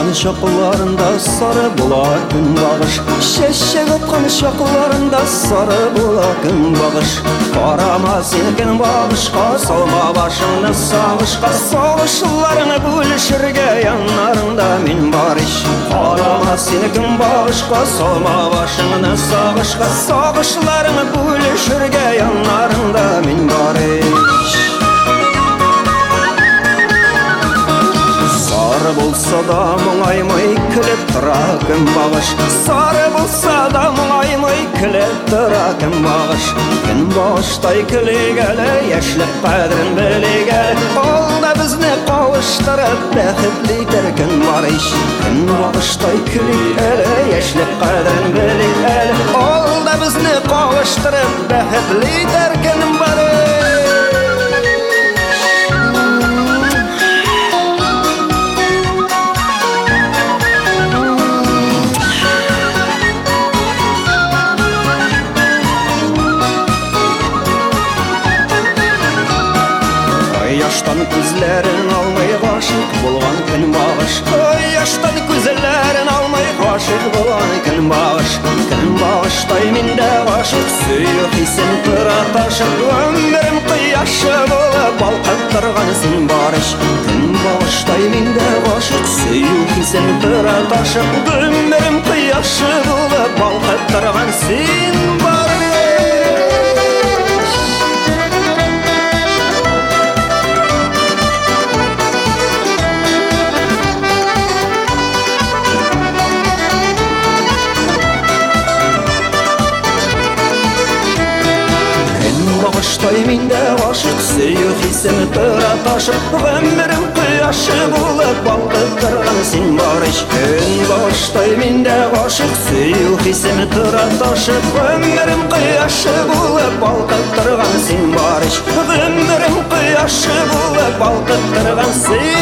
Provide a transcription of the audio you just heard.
atқан шоқыларында сары бола күн бағыш, шешек атқан шоқыларында сары бола күн бағыш. Қарама сенкен бағышқа, салма башыңды сағышқа, соғышыларыңы бөлішірге янарыңда мен бар еш. Қарама сенкен бағышқа, салма башыңды сағышқа, соғышыларыңы бөлішірге янарыңда мен бар еш. Сары болса да мұңаймай күліп тұра кім бағыш, сары болса да мұңаймай күліп тұра кім бағыш. Күн бағыштай күлегелі, ешілік қадірін білегелі, ол да бізні қауыштырып бәхітлейтір күн бар еш. Күн бағыштай күлегелі, ешілік қадірін білегелі, ол да бізні қауыштырып бәхітлейтір күн бар еш. Яштан күзләрен алмай ғашық болған күн бағыш, яштан күзләрен алмай ғашық болған күн бағыш. Күн бағыштай менде ғашық, сүйік исен тұра ташып, өмірім қияшы болып балқып тұрған сен бар еш. Күн бағыштай менде ғашық, сүйік исен тұра ташып, өмірім қияшы болып балқып тұрған сен бар еш. Бағыштай менде ғашық, сүйік исен тұра ташып, өмірім қияшы болып балқып тұрған сен бар еш. Күн бағыштай менде ғашық, сүйік исен тұра ташып, өмірім қияшы болып балқып тұрған сен бар еш. Өмірім қияшы болып балқып тұрған сен